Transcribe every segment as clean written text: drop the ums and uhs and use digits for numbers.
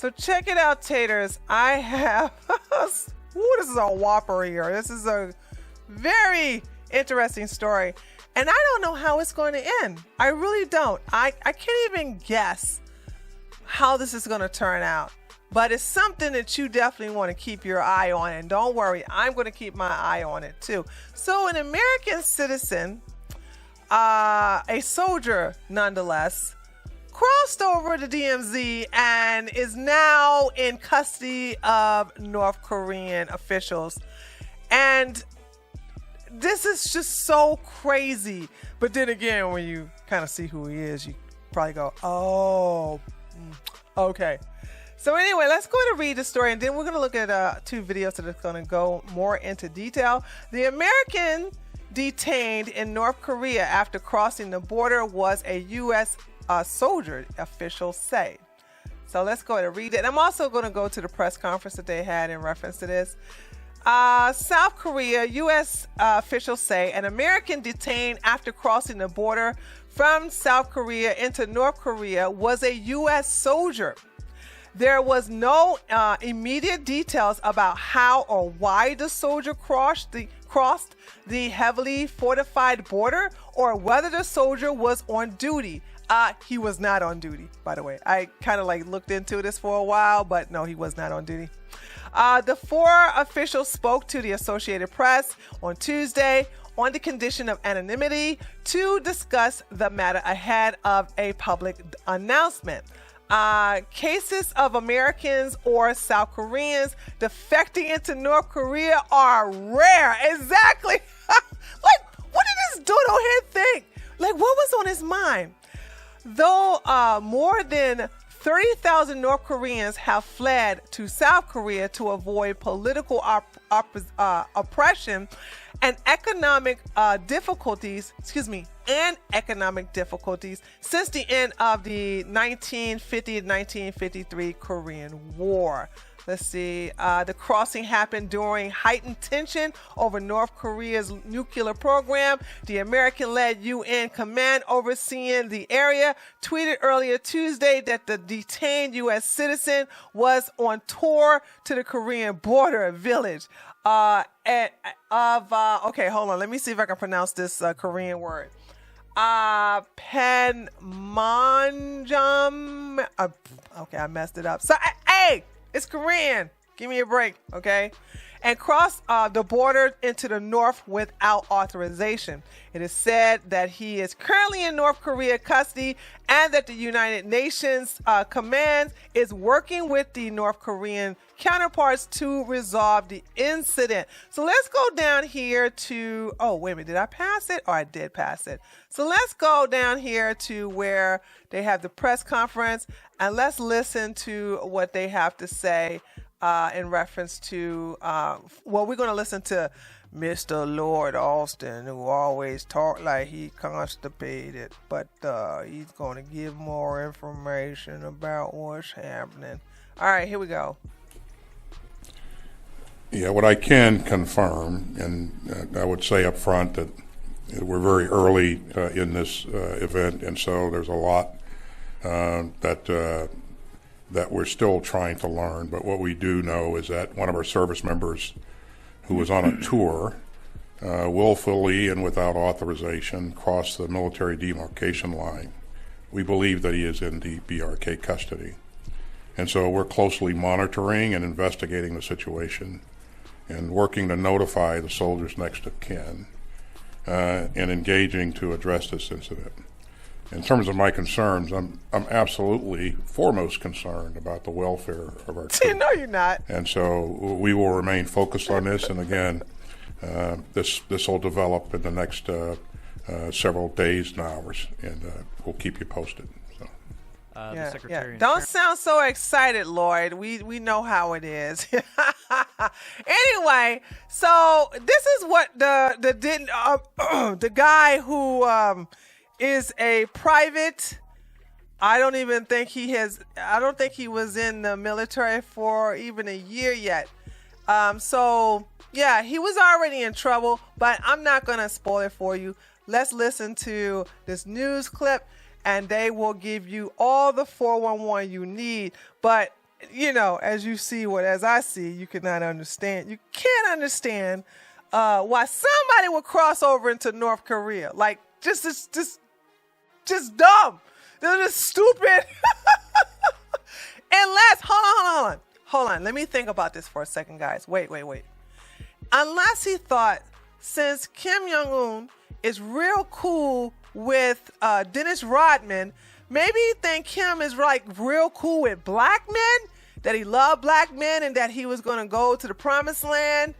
So check it out, taters. I have, ooh, this is a whopper here. This is a very interesting story. And I don't know how it's going to end. I really don't. I can't even guess how this is going to turn out. But it's something that you definitely want to keep your eye on. And don't worry, I'm going to keep my eye on it too. So an American citizen, a soldier nonetheless, crossed over the DMZ and is now in custody of North Korean officials. And this is just so crazy. But then again, when you kind of see who he is, you probably go, oh, okay. So anyway, let's go ahead and read the story, and then we're going to look at 2 videos that are going to go more into detail. The American detained in North Korea after crossing the border was a U.S. Soldier, officials say. So let's go ahead and read it. And I'm also going to go to the press conference that they had in reference to this. South Korea, U.S. Officials say an American detained after crossing the border from South Korea into North Korea was a U.S. soldier. There was no immediate details about how or why the soldier crossed the heavily fortified border or whether the soldier was on duty. He was not on duty, by the way. I kind of looked into this for a while, but no, he was not on duty. The 4 officials spoke to the Associated Press on Tuesday on the condition of anonymity to discuss the matter ahead of a public announcement. Cases of Americans or South Koreans defecting into North Korea are rare. Exactly. What did this dodo here think? What was on his mind? Though more than 30,000 North Koreans have fled to South Korea to avoid political oppression and economic difficulties since the end of the 1950-1953 Korean War. Let's see. The crossing happened during heightened tension over North Korea's nuclear program. The American-led UN command overseeing the area tweeted earlier Tuesday that the detained U.S. citizen was on tour to the Korean border village. Okay, hold on. Let me see if I can pronounce this Korean word. Panmunjom. Okay, I messed it up. So, hey! It's Korean. Give me a break, okay? And crossed the border into the north without authorization. It is said that he is currently in North Korea custody and that the United Nations command is working with the North Korean counterparts to resolve the incident. So let's go down here to, oh, wait a minute, did I pass it? Oh, I did pass it. So let's go down here to where they have the press conference and let's listen to what they have to say in reference to, we're going to listen to Mr. Lord Austin, who always talk like he constipated, but he's going to give more information about what's happening. All right, here we go. Yeah, what I can confirm, and I would say up front that we're very early in this event, and so there's a lot that we're still trying to learn. But what we do know is that one of our service members who was on a tour willfully and without authorization crossed the military demarcation line. We believe that he is in the BRK custody. And so we're closely monitoring and investigating the situation and working to notify the soldiers next of kin and engaging to address this incident. In terms of my concerns, I'm absolutely foremost concerned about the welfare of our troops. No, you're not. And so we will remain focused on this. And again, this will develop in the next several days and hours, and we'll keep you posted. So. The Secretary. Don't sound so excited, Lloyd. We know how it is. Anyway, so this is what the guy who is a private. I don't think he was in the military for even a year yet. So yeah, he was already in trouble, but I'm not going to spoil it for you. Let's listen to this news clip and they will give you all the 411 you need. But as you see as I see, you cannot understand. You can't understand why somebody would cross over into North Korea. Like, just dumb. They're just stupid. Unless, hold on. Let me think about this for a second, guys. Wait. Unless he thought, since Kim Jong-un is real cool with Dennis Rodman, maybe he think Kim is like real cool with black men, that he loved black men and that he was going to go to the promised land.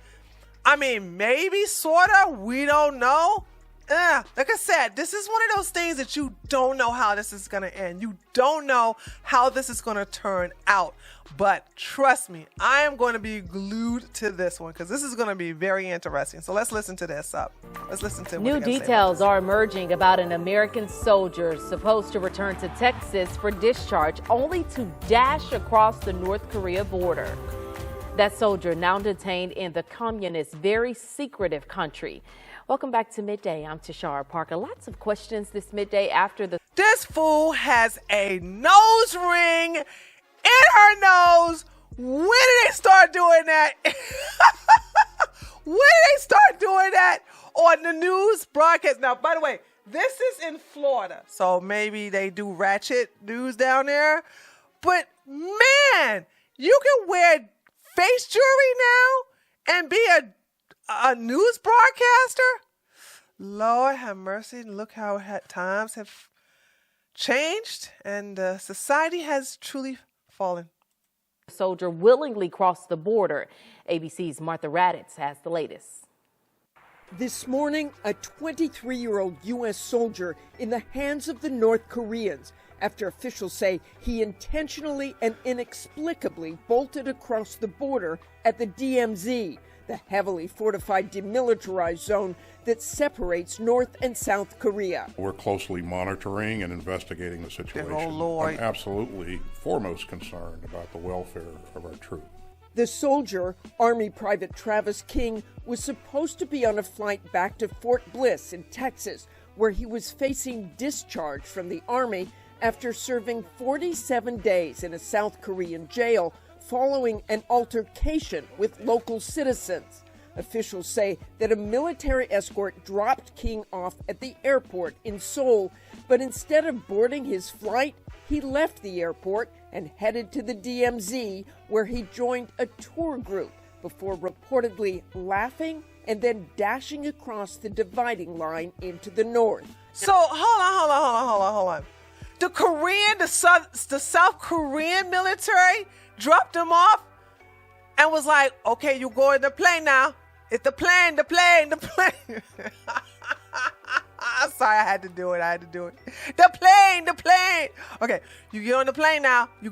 I mean, maybe, sort of. We don't know. Like I said, this is one of those things that you don't know how this is going to end. You don't know how this is going to turn out. But trust me, I am going to be glued to this one because this is going to be very interesting. So let's listen to this up. Let's listen to New details are emerging about an American soldier supposed to return to Texas for discharge, only to dash across the North Korea border. That soldier now detained in the communist, very secretive country. Welcome back to Midday. I'm Tashara Parker. Lots of questions this midday after the... This fool has a nose ring in her nose. When did they start doing that? When did they start doing that on the news broadcast? Now, by the way, this is in Florida, so maybe they do ratchet news down there. But, man, you can wear face jewelry now and be a news broadcaster? Lord have mercy. Look how times have changed and society has truly fallen. Soldier willingly crossed the border. ABC's Martha Raddatz has the latest. This morning, a 23-year-old U.S. soldier in the hands of the North Koreans after officials say he intentionally and inexplicably bolted across the border at the DMZ, the heavily fortified demilitarized zone that separates North and South Korea. We're closely monitoring and investigating the situation. Oh, Lord. I'm absolutely foremost concerned about the welfare of our troops. The soldier, Army Private Travis King, was supposed to be on a flight back to Fort Bliss in Texas, where he was facing discharge from the Army after serving 47 days in a South Korean jail following an altercation with local citizens. Officials say that a military escort dropped King off at the airport in Seoul, but instead of boarding his flight, he left the airport and headed to the DMZ, where he joined a tour group before reportedly laughing and then dashing across the dividing line into the north. So, hold on. The South Korean military dropped him off and was like, okay, you go in the plane now. It's the plane. Sorry, I had to do it. The plane. Okay, you get on the plane now. So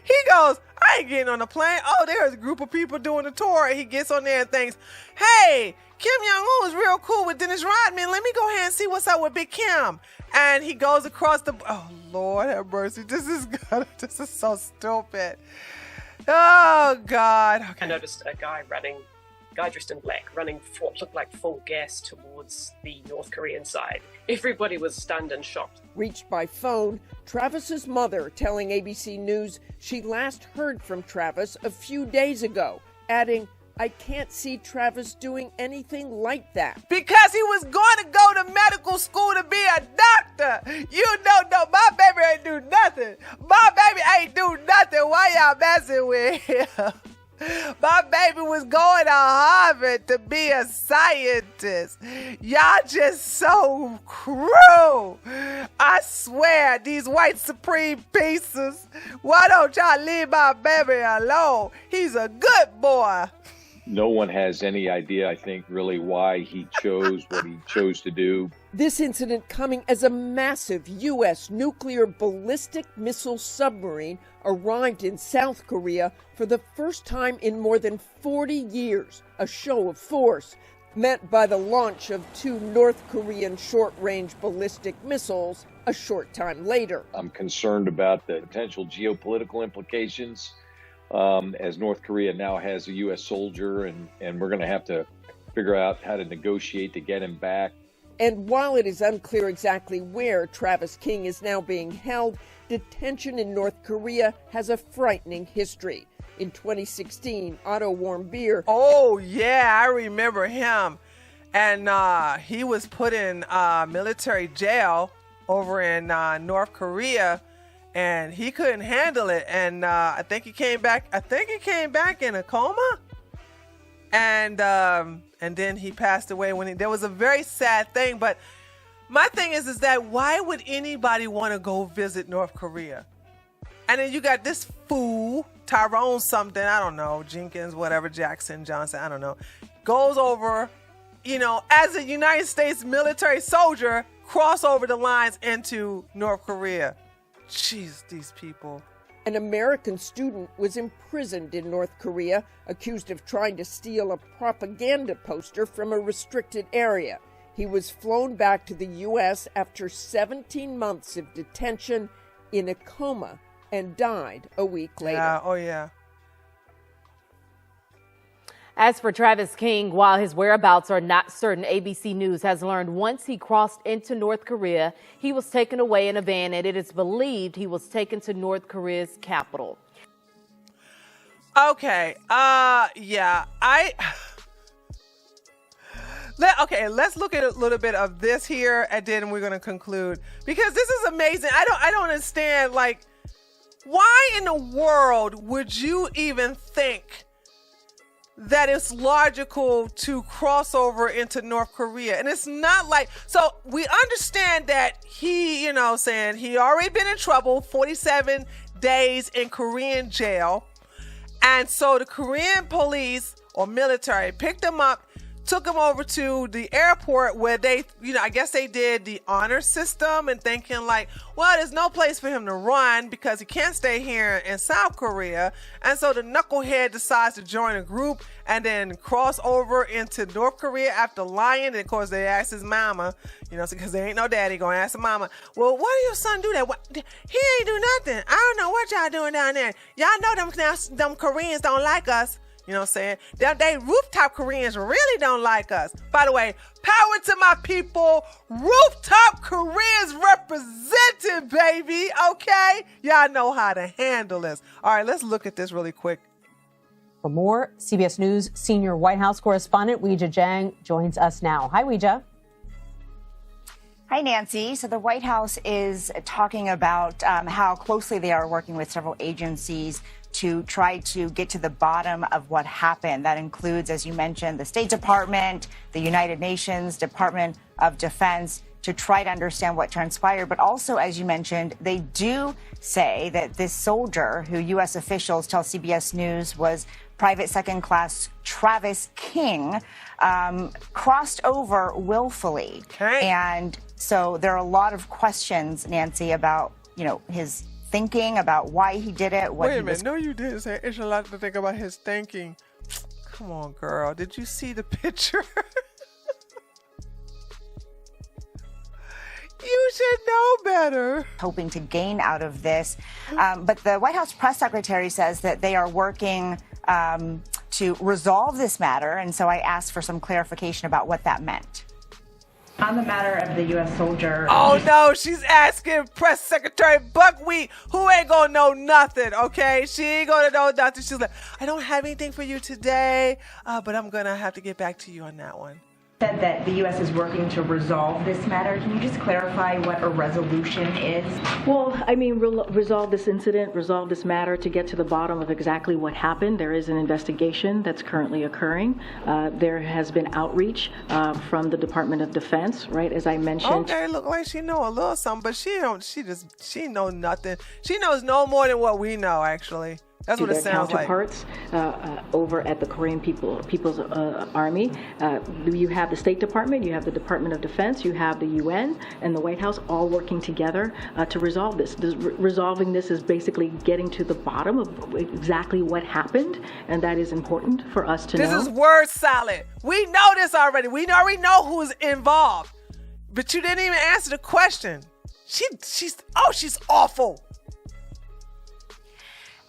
he goes, I ain't getting on the plane. Oh, there's a group of people doing a tour. And he gets on there and thinks, hey, Kim Jong-un was real cool with Dennis Rodman. Let me go ahead and see what's up with Big Kim. And he goes across oh, Lord have mercy. This is so stupid. Oh, God. Okay. I noticed a guy dressed in black, running what looked like full gas towards the North Korean side. Everybody was stunned and shocked. Reached by phone, Travis's mother telling ABC News she last heard from Travis a few days ago, adding, I can't see Travis doing anything like that. Because he was going to go to medical school to be a doctor. You don't know, my baby ain't do nothing. Why y'all messing with him? My baby was going to Harvard to be a scientist. Y'all just so cruel. I swear, these white supreme pieces. Why don't y'all leave my baby alone? He's a good boy. No one has any idea, I think, really why he chose what he chose to do. This incident coming as a massive U.S. nuclear ballistic missile submarine arrived in South Korea for the first time in more than 40 years, a show of force met by the launch of 2 North Korean short-range ballistic missiles a short time later. I'm concerned about the potential geopolitical implications. As North Korea now has a U.S. soldier, and we're going to have to figure out how to negotiate to get him back. And while it is unclear exactly where Travis King is now being held, Detention in North Korea has a frightening history. In 2016, Otto Warmbier. Oh, yeah, I remember him. And he was put in military jail over in North Korea, and he couldn't handle it. And I think he came back in a coma. And then he passed away there was a very sad thing. But my thing is that why would anybody want to go visit North Korea? And then you got this fool, Tyrone something, I don't know, Jenkins, whatever, Jackson, Johnson, I don't know, goes over, as a United States military soldier, cross over the lines into North Korea. Jeez, these people. An American student was imprisoned in North Korea, accused of trying to steal a propaganda poster from a restricted area. He was flown back to the U.S. after 17 months of detention in a coma and died a week later. Yeah, oh yeah. As for Travis King, while his whereabouts are not certain, ABC News has learned once he crossed into North Korea, he was taken away in a van, and it is believed he was taken to North Korea's capital. Okay, yeah, let's look at a little bit of this here, and then we're going to conclude, because this is amazing. I don't understand, why in the world would you even think that it's logical to cross over into North Korea? And it's not so we understand that he, saying he already been in trouble, 47 days in Korean jail. And so the Korean police or military picked him up, took him over to the airport where they, I guess they did the honor system and thinking there's no place for him to run because he can't stay here in South Korea. And so the knucklehead decides to join a group and then cross over into North Korea after lying. And of course they asked his mama, because there ain't no daddy, going to ask the mama, well, why do your son do that? He ain't do nothing. I don't know what y'all doing down there. Y'all know them Koreans don't like us. You know what I'm saying? They rooftop Koreans really don't like us. By the way, power to my people. Rooftop Koreans represented, baby. Okay? Y'all know how to handle this. All right, let's look at this really quick. For more, CBS News senior White House correspondent Weijia Jiang joins us now. Hi, Weijia. Hi, Nancy. So the White House is talking about how closely they are working with several agencies to try to get to the bottom of what happened. That includes, as you mentioned, the State Department, the United Nations, Department of Defense, to try to understand what transpired. But also, as you mentioned, they do say that this soldier, who U.S. officials tell CBS News was Private Second Class Travis King, crossed over willfully. Okay. And so there are a lot of questions, Nancy, about, his thinking, about why he did it. Wait a minute. No, you didn't say it's a lot to think about his thinking. Come on, girl. Did you see the picture? You should know better. Hoping to gain out of this. But the White House press secretary says that they are working to resolve this matter. And so I asked for some clarification about what that meant. On the matter of the U.S. soldier. Oh, no, she's asking Press Secretary Buckwheat, who ain't gonna know nothing, okay? She ain't gonna know nothing. She's like, I don't have anything for you today, but I'm gonna have to get back to you on that one. Said that the U.S. is working to resolve this matter. Can you just clarify what a resolution is? Well, resolve this incident, resolve this matter to get to the bottom of exactly what happened. There is an investigation that's currently occurring. There has been outreach from the Department of Defense, right, as I mentioned. Okay, look like she know a little something, but she knows nothing. She knows no more than what we know, actually. That's what it sounds like. Counterparts over at the Korean People's Army. You have the State Department, you have the Department of Defense, you have the UN and the White House all working together to resolve this. Resolving this is basically getting to the bottom of exactly what happened, and that is important for us to know. This is word salad. We know this already. We already know who's involved, but you didn't even answer the question. She's awful.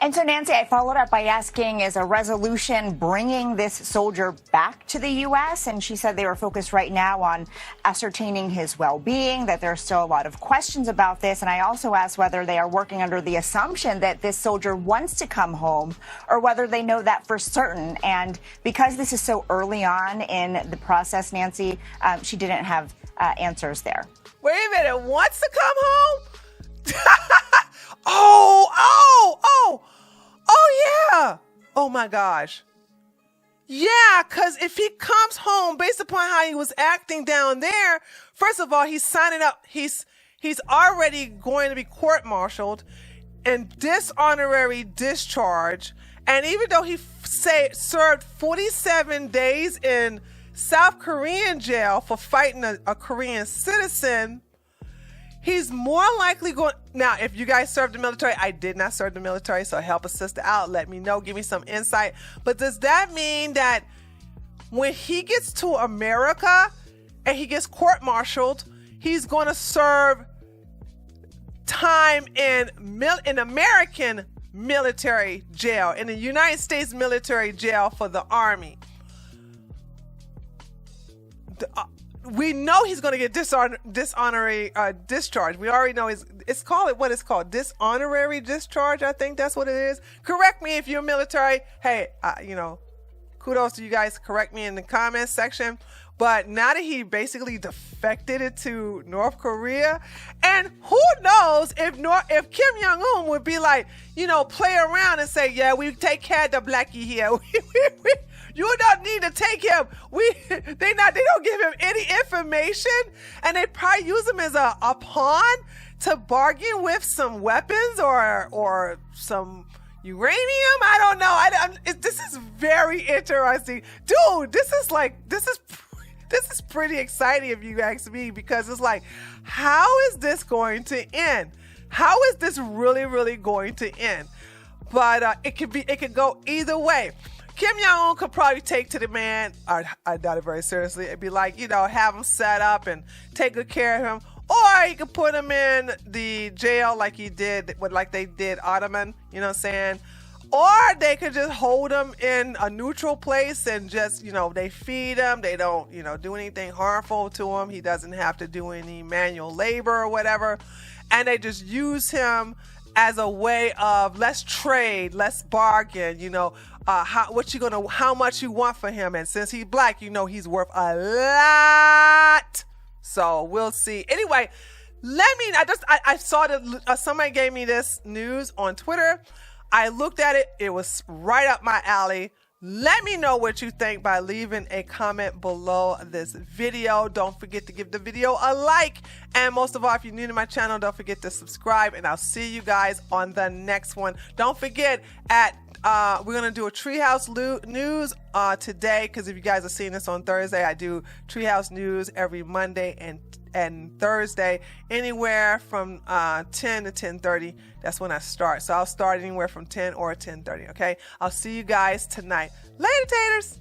And so, Nancy, I followed up by asking, is a resolution bringing this soldier back to the U.S.? And she said they were focused right now on ascertaining his well-being, that there's still a lot of questions about this. And I also asked whether they are working under the assumption that this soldier wants to come home or whether they know that for certain. And because this is so early on in the process, Nancy, she didn't have answers there. Wait a minute, wants to come home? Oh, yeah. Oh, my gosh. Yeah, because if he comes home, based upon how he was acting down there, first of all, he's signing up. He's already going to be court-martialed and dishonorary discharge. And even though he served 47 days in South Korean jail for fighting a Korean citizen, he's more likely going. Now, if you guys served the military, I did not serve the military, so help a sister out. Let me know. Give me some insight. But does that mean that when he gets to America and he gets court-martialed, he's going to serve time in American military jail, in the United States military jail for the Army? We know he's going to get dishonorary discharge. We already know it's called dishonorary discharge. I think that's what it is. Correct me if you're military. Hey, kudos to you guys. Correct me in the comments section. But now that he basically defected it to North Korea, and who knows if Kim Jong-un would be like, play around and say, yeah, we take care of the blackie here. You don't need to take him. They don't give him any information, and they probably use him as a pawn to bargain with some weapons or some uranium. I don't know. This is very interesting, dude. This is pretty exciting if you ask me, because it's like, how is this going to end? How is this really, really going to end? But it could go either way. Kim Jong-un could probably take to the man, I doubt it very seriously, it'd be like, have him set up and take good care of him. Or he could put him in the jail like they did Ottoman, you know what I'm saying? Or they could just hold him in a neutral place and just, they feed him. They don't, do anything harmful to him. He doesn't have to do any manual labor or whatever. And they just use him as a way of, let's trade, let's bargain, how much you want for him. And since he's black, he's worth a lot. So we'll see. Anyway, I saw that somebody gave me this news on Twitter. I looked at it. It was right up my alley. Let me know what you think by leaving a comment below this video. Don't forget to give the video a like. And most of all, if you're new to my channel, don't forget to subscribe. And I'll see you guys on the next one. Don't forget, we're going to do a Treehouse News today, because if you guys are seeing this on Thursday, I do Treehouse News every Monday and Thursday, anywhere from 10 to 10:30. That's when I start. So I'll start anywhere from 10 or 10:30. Okay. I'll see you guys tonight. Later, taters.